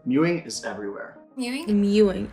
Mewing is everywhere. Mewing.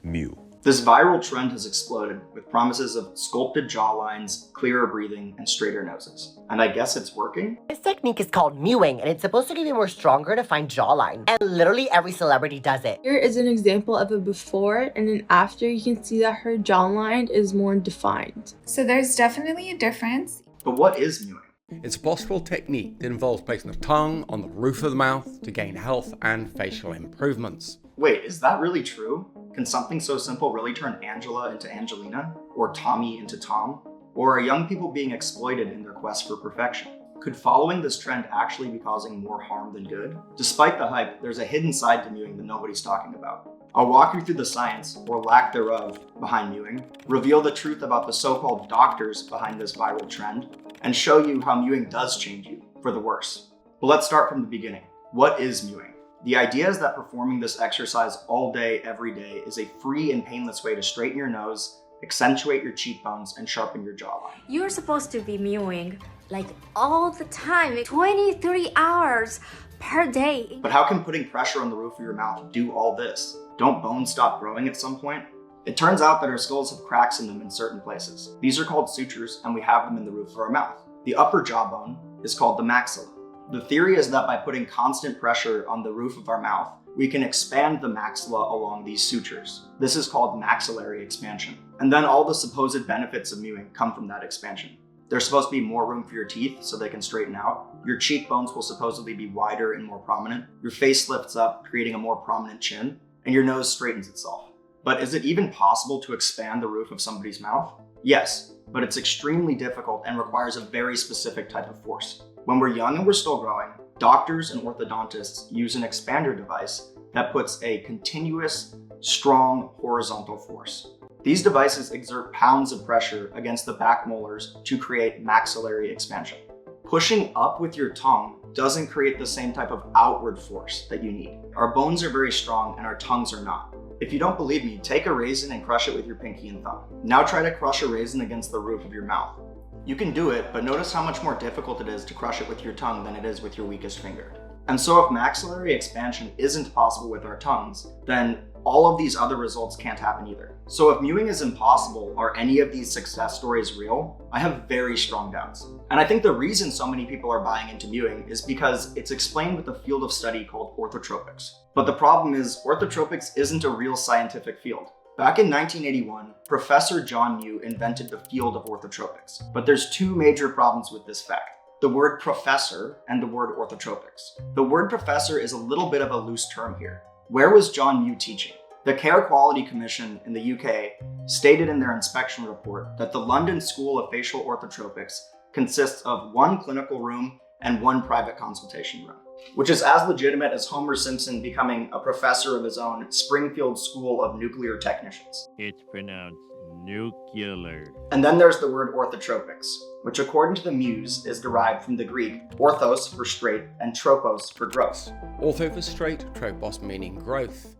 Mew. This viral trend has exploded with promises of sculpted jawlines, clearer breathing, and straighter noses. And I guess it's working? This technique is called mewing, and it's supposed to give you more stronger to find jawline. And literally every celebrity does it. Here is an example of a before and an after. You can see that her jawline is more defined. So there's definitely a difference. But what is mewing? It's a possible technique that involves placing the tongue on the roof of the mouth to gain health and facial improvements. Wait, is that really true? Can something so simple really turn Angela into Angelina? Or Tommy into Tom? Or are young people being exploited in their quest for perfection? Could following this trend actually be causing more harm than good? Despite the hype, there's a hidden side to mewing that nobody's talking about. I'll walk you through the science, or lack thereof, behind mewing, reveal the truth about the so-called doctors behind this viral trend, and show you how mewing does change you, for the worse. But let's start from the beginning. What is mewing? The idea is that performing this exercise all day, every day, is a free and painless way to straighten your nose, accentuate your cheekbones, and sharpen your jawline. You're supposed to be mewing like all the time, 23 hours per day. But how can putting pressure on the roof of your mouth do all this? Don't bones stop growing at some point? It turns out that our skulls have cracks in them in certain places. These are called sutures, and we have them in the roof of our mouth. The upper jawbone is called the maxilla. The theory is that by putting constant pressure on the roof of our mouth, we can expand the maxilla along these sutures. This is called maxillary expansion. And then all the supposed benefits of mewing come from that expansion. There's supposed to be more room for your teeth so they can straighten out. Your cheekbones will supposedly be wider and more prominent. Your face lifts up, creating a more prominent chin, and your nose straightens itself. But is it even possible to expand the roof of somebody's mouth? Yes, but it's extremely difficult and requires a very specific type of force. When we're young and we're still growing, doctors and orthodontists use an expander device that puts a continuous, strong horizontal force. These devices exert pounds of pressure against the back molars to create maxillary expansion. Pushing up with your tongue doesn't create the same type of outward force that you need. Our bones are very strong and our tongues are not. If you don't believe me, take a raisin and crush it with your pinky and thumb. Now try to crush a raisin against the roof of your mouth. You can do it, but notice how much more difficult it is to crush it with your tongue than it is with your weakest finger. And so if maxillary expansion isn't possible with our tongues, then all of these other results can't happen either. So if mewing is impossible, are any of these success stories real? I have very strong doubts. And I think the reason so many people are buying into mewing is because it's explained with a field of study called orthotropics. But the problem is, orthotropics isn't a real scientific field. Back in 1981, Professor John Mew invented the field of orthotropics. But there's two major problems with this fact: the word professor and the word orthotropics. The word professor is a little bit of a loose term here. Where was John Mew teaching? The Care Quality Commission in the UK stated in their inspection report that the London School of Facial Orthotropics consists of one clinical room and one private consultation room, which is as legitimate as Homer Simpson becoming a professor of his own Springfield School of Nuclear Technicians. It's pronounced nuclear. And then there's the word orthotropics, which according to the Muse is derived from the Greek orthos for straight and tropos for growth. Ortho for straight, tropos meaning growth.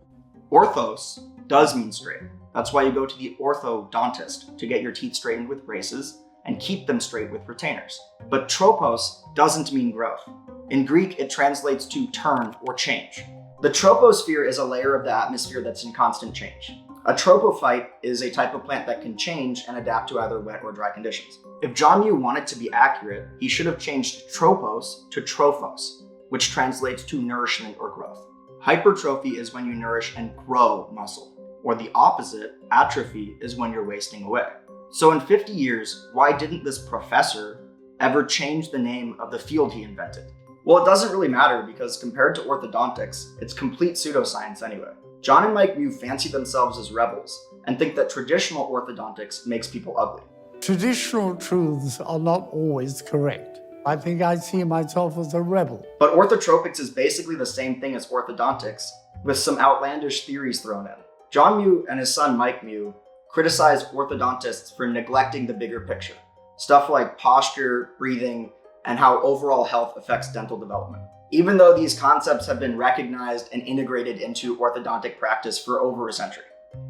Orthos does mean straight. That's why you go to the orthodontist to get your teeth straightened with braces and keep them straight with retainers. But tropos doesn't mean growth. In Greek, it translates to turn or change. The troposphere is a layer of the atmosphere that's in constant change. A tropophyte is a type of plant that can change and adapt to either wet or dry conditions. If John Mew wanted to be accurate, he should have changed tropos to trophos, which translates to nourishment or growth. Hypertrophy is when you nourish and grow muscle, or the opposite, atrophy, is when you're wasting away. So in 50 years, why didn't this professor ever change the name of the field he invented? Well, it doesn't really matter because compared to orthodontics, it's complete pseudoscience anyway. John and Mike Mew fancy themselves as rebels and think that traditional orthodontics makes people ugly. Traditional truths are not always correct. I think I see myself as a rebel. But orthotropics is basically the same thing as orthodontics, with some outlandish theories thrown in. John Mew and his son Mike Mew criticize orthodontists for neglecting the bigger picture. Stuff like posture, breathing, and how overall health affects dental development. Even though these concepts have been recognized and integrated into orthodontic practice for over a century.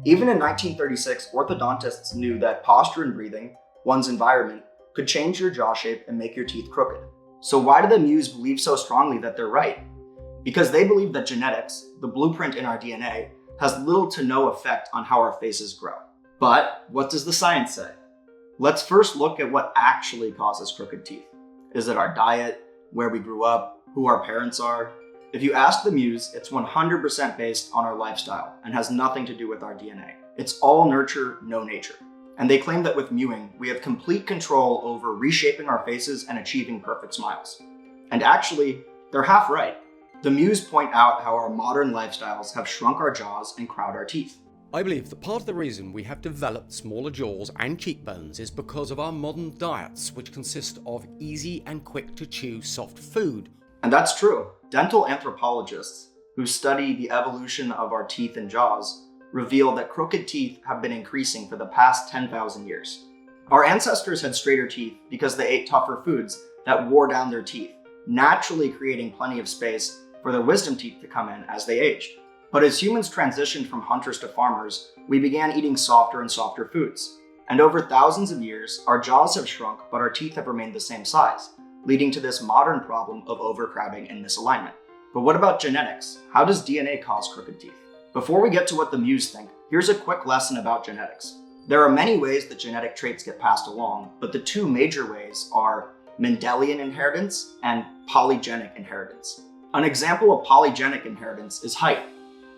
Even in 1936, orthodontists knew that posture and breathing, one's environment, could change your jaw shape and make your teeth crooked. So why do the Mews believe so strongly that they're right? because they believe that genetics, the blueprint in our DNA, has little to no effect on how our faces grow. But what does the science say? Let's first look at what actually causes crooked teeth. Is it our diet, where we grew up, who our parents are? If you ask the Mews, it's 100% based on our lifestyle and has nothing to do with our DNA. It's all nurture, no nature. And they claim that with mewing, we have complete control over reshaping our faces and achieving perfect smiles. And actually, they're half right. The Mews point out how our modern lifestyles have shrunk our jaws and crowd our teeth. I believe that part of the reason we have developed smaller jaws and cheekbones is because of our modern diets, which consist of easy and quick to chew soft food. And that's true. Dental anthropologists who study the evolution of our teeth and jaws reveal that crooked teeth have been increasing for the past 10,000 years. Our ancestors had straighter teeth because they ate tougher foods that wore down their teeth, naturally creating plenty of space for their wisdom teeth to come in as they aged. But as humans transitioned from hunters to farmers, we began eating softer and softer foods. And over thousands of years, our jaws have shrunk, but our teeth have remained the same size, leading to this modern problem of overcrowding and misalignment. But what about genetics? How does DNA cause crooked teeth? Before we get to what the Mews think, here's a quick lesson about genetics. There are many ways that genetic traits get passed along, but the two major ways are Mendelian inheritance and polygenic inheritance. An example of polygenic inheritance is height.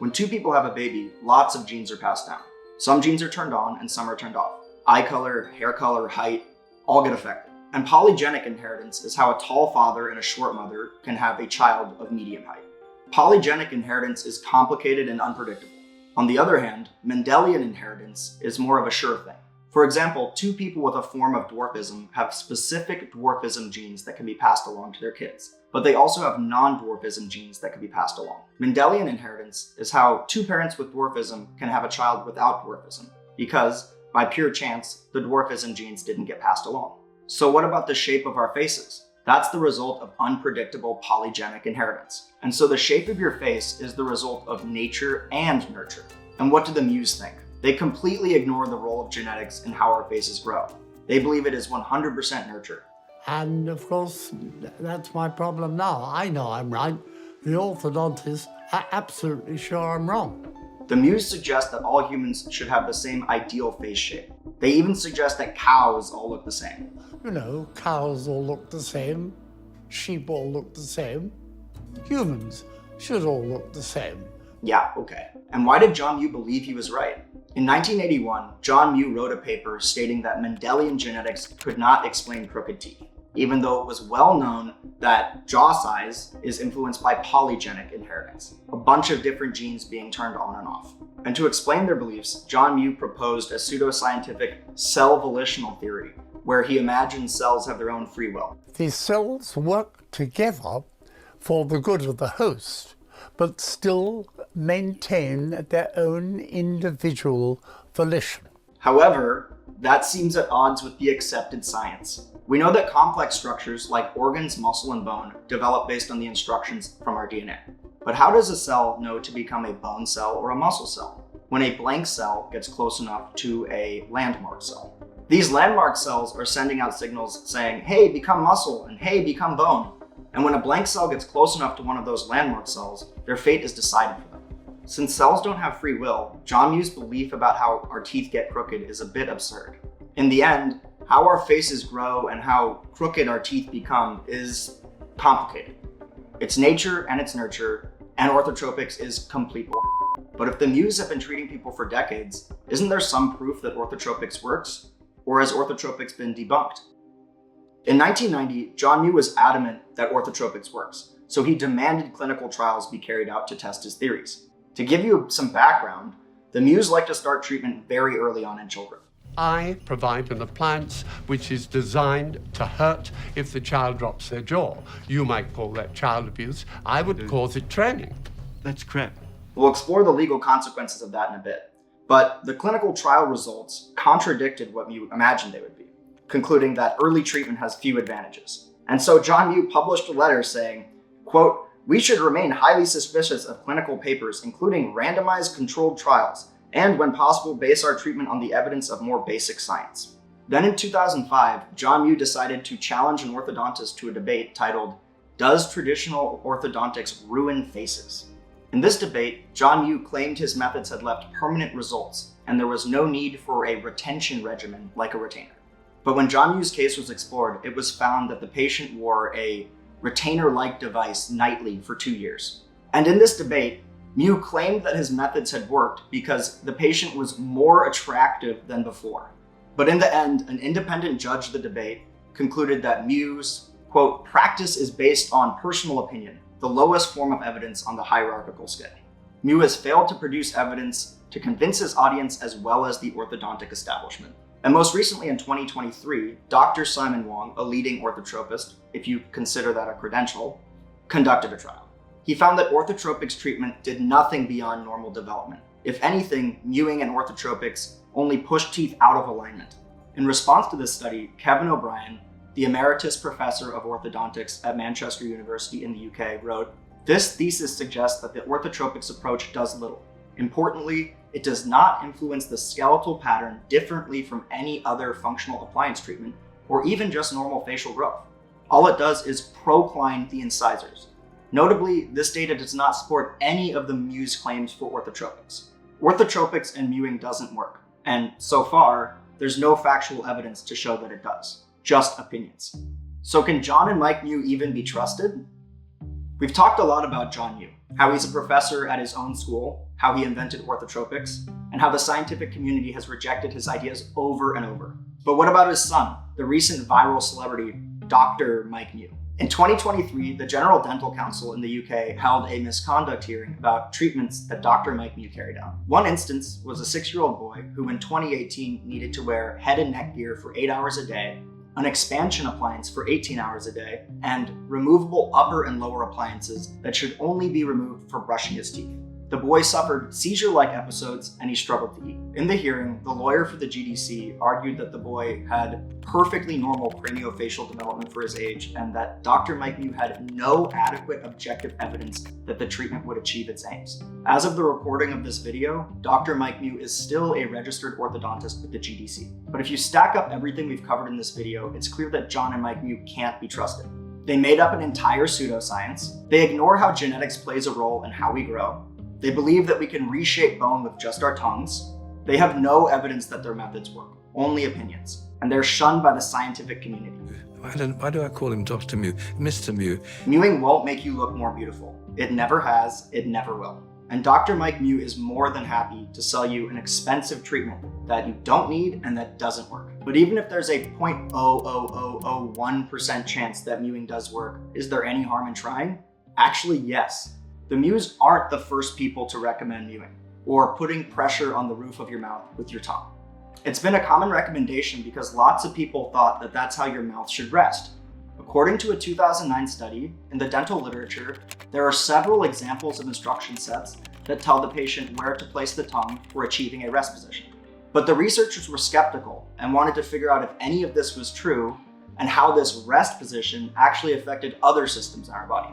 When two people have a baby, lots of genes are passed down. Some genes are turned on and some are turned off. Eye color, hair color, height, all get affected. And polygenic inheritance is how a tall father and a short mother can have a child of medium height. Polygenic inheritance is complicated and unpredictable. On the other hand, Mendelian inheritance is more of a sure thing. For example, two people with a form of dwarfism have specific dwarfism genes that can be passed along to their kids, but they also have non-dwarfism genes that can be passed along. Mendelian inheritance is how two parents with dwarfism can have a child without dwarfism, because, by pure chance, the dwarfism genes didn't get passed along. So what about the shape of our faces? That's the result of unpredictable polygenic inheritance. And so the shape of your face is the result of nature and nurture. And what do the Mews think? They completely ignore the role of genetics in how our faces grow. They believe it is 100% nurture. And of course, that's my problem now. I know I'm right. The orthodontists are absolutely sure I'm wrong. The Mews suggest that all humans should have the same ideal face shape. They even suggest that cows all look the same. You know, cows all look the same. Sheep all look the same. Humans should all look the same. Yeah, okay. And why did John Mew believe he was right? In 1981, John Mew wrote a paper stating that Mendelian genetics could not explain crooked teeth, even though it was well known that jaw size is influenced by polygenic inheritance, a bunch of different genes being turned on and off. And to explain their beliefs, John Mew proposed a pseudoscientific cell volitional theory, where he imagined cells have their own free will. These cells work together for the good of the host, but still maintain their own individual volition. However, that seems at odds with the accepted science. We know that complex structures like organs, muscle, and bone develop based on the instructions from our DNA. But how does a cell know to become a bone cell or a muscle cell when a blank cell gets close enough to a landmark cell? These landmark cells are sending out signals saying, hey, become muscle, and hey, become bone. And when a blank cell gets close enough to one of those landmark cells, their fate is decided for them. Since cells don't have free will, John Mew's belief about how our teeth get crooked is a bit absurd. In the end, how our faces grow and how crooked our teeth become is complicated. It's nature and it's nurture, and orthotropics is complete bull. But if the Mews have been treating people for decades, isn't there some proof that orthotropics works? Or has orthotropics been debunked? In 1990, John Mew was adamant that orthotropics works, so he demanded clinical trials be carried out to test his theories. To give you some background, the Mews like to start treatment very early on in children. I provide an appliance which is designed to hurt if the child drops their jaw. You might call that child abuse. I would call it training. That's correct. We'll explore the legal consequences of that in a bit. But the clinical trial results contradicted what Mew imagined they would be, concluding that early treatment has few advantages. And so John Mew published a letter saying, quote, "We should remain highly suspicious of clinical papers, including randomized controlled trials, and when possible, base our treatment on the evidence of more basic science." Then in 2005, John Mew decided to challenge an orthodontist to a debate titled, does traditional orthodontics ruin faces? In this debate, John Mew claimed his methods had left permanent results, and there was no need for a retention regimen like a retainer. But when John Mew's case was explored, it was found that the patient wore a retainer-like device nightly for 2 years. And in this debate, Mew claimed that his methods had worked because the patient was more attractive than before. But in the end, an independent judge of the debate concluded that Mew's, quote, practice is based on personal opinion, the lowest form of evidence on the hierarchical scale. Mew has failed to produce evidence to convince his audience as well as the orthodontic establishment. And most recently in 2023, Dr. Simon Wong, a leading orthotropist, if you consider that a credential, conducted a trial. He found that orthotropics treatment did nothing beyond normal development. If anything, mewing and orthotropics only pushed teeth out of alignment. In response to this study, Kevin O'Brien, the emeritus professor of orthodontics at Manchester University in the UK, wrote, "This thesis suggests that the orthotropics approach does little. Importantly, it does not influence the skeletal pattern differently from any other functional appliance treatment, or even just normal facial growth. All it does is procline the incisors. Notably, this data does not support any of the Mew's claims for orthotropics. Orthotropics and mewing doesn't work, and so far, there's no factual evidence to show that it does. Just opinions." So can John and Mike Mew even be trusted? We've talked a lot about John Mew, how he's a professor at his own school, how he invented orthotropics, and how the scientific community has rejected his ideas over and over. But what about his son, the recent viral celebrity, Dr. Mike Mew? In 2023, the General Dental Council in the UK held a misconduct hearing about treatments that Dr. Mike Mew carried out. One instance was a 6-year-old boy who in 2018 needed to wear head and neck gear for 8 hours a day, an expansion appliance for 18 hours a day, and removable upper and lower appliances that should only be removed for brushing his teeth. The boy suffered seizure-like episodes and he struggled to eat. In the hearing, the lawyer for the GDC argued that the boy had perfectly normal craniofacial development for his age and that Dr. Mike Mew had no adequate objective evidence that the treatment would achieve its aims. As of the recording of this video, Dr. Mike Mew is still a registered orthodontist with the GDC. But if you stack up everything we've covered in this video, it's clear that John and Mike Mew can't be trusted. They made up an entire pseudoscience. They ignore how genetics plays a role in how we grow. They believe that we can reshape bone with just our tongues. They have no evidence that their methods work, only opinions. And they're shunned by the scientific community. Why do I call him Dr. Mew? Mr. Mew. Mewing won't make you look more beautiful. It never has, it never will. And Dr. Mike Mew is more than happy to sell you an expensive treatment that you don't need and that doesn't work. But even if there's a 0.00001% chance that mewing does work, is there any harm in trying? Actually, yes. The Mews aren't the first people to recommend mewing, or putting pressure on the roof of your mouth with your tongue. It's been a common recommendation because lots of people thought that that's how your mouth should rest. According to a 2009 study in the dental literature, there are several examples of instruction sets that tell the patient where to place the tongue for achieving a rest position. But the researchers were skeptical and wanted to figure out if any of this was true and how this rest position actually affected other systems in our body.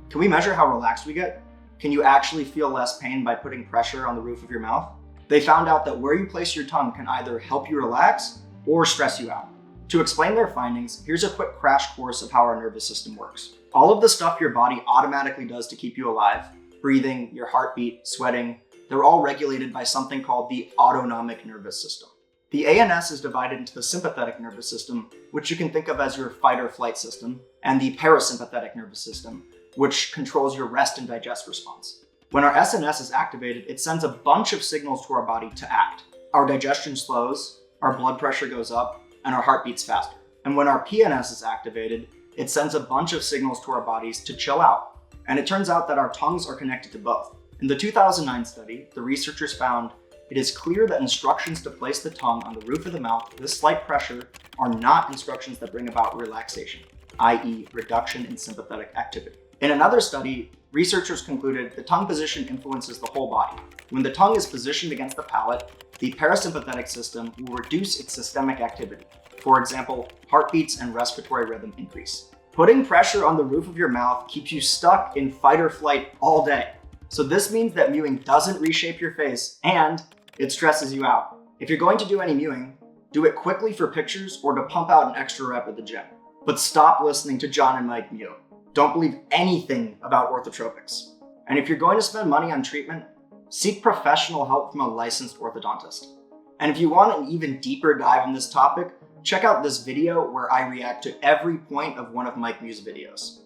Can we measure how relaxed we get? Can you actually feel less pain by putting pressure on the roof of your mouth? They found out that where you place your tongue can either help you relax or stress you out. To explain their findings, here's a quick crash course of how our nervous system works. All of the stuff your body automatically does to keep you alive, breathing, your heartbeat, sweating, they're all regulated by something called the autonomic nervous system. The ANS is divided into the sympathetic nervous system, which you can think of as your fight or flight system, and the parasympathetic nervous system, which controls your rest and digest response. When our SNS is activated, it sends a bunch of signals to our body to act. Our digestion slows, our blood pressure goes up, and our heart beats faster. And when our PNS is activated, it sends a bunch of signals to our bodies to chill out. And it turns out that our tongues are connected to both. In the 2009 study, the researchers found it is clear that instructions to place the tongue on the roof of the mouth with slight pressure are not instructions that bring about relaxation, i.e. reduction in sympathetic activity. In another study, researchers concluded the tongue position influences the whole body. When the tongue is positioned against the palate, the parasympathetic system will reduce its systemic activity. For example, heartbeats and respiratory rhythm increase. Putting pressure on the roof of your mouth keeps you stuck in fight or flight all day. So this means that mewing doesn't reshape your face and it stresses you out. If you're going to do any mewing, do it quickly for pictures or to pump out an extra rep at the gym. But stop listening to John and Mike Mew. Don't believe anything about orthotropics. And if you're going to spend money on treatment, seek professional help from a licensed orthodontist. And if you want an even deeper dive in this topic, check out this video where I react to every point of one of Mike Mew's videos.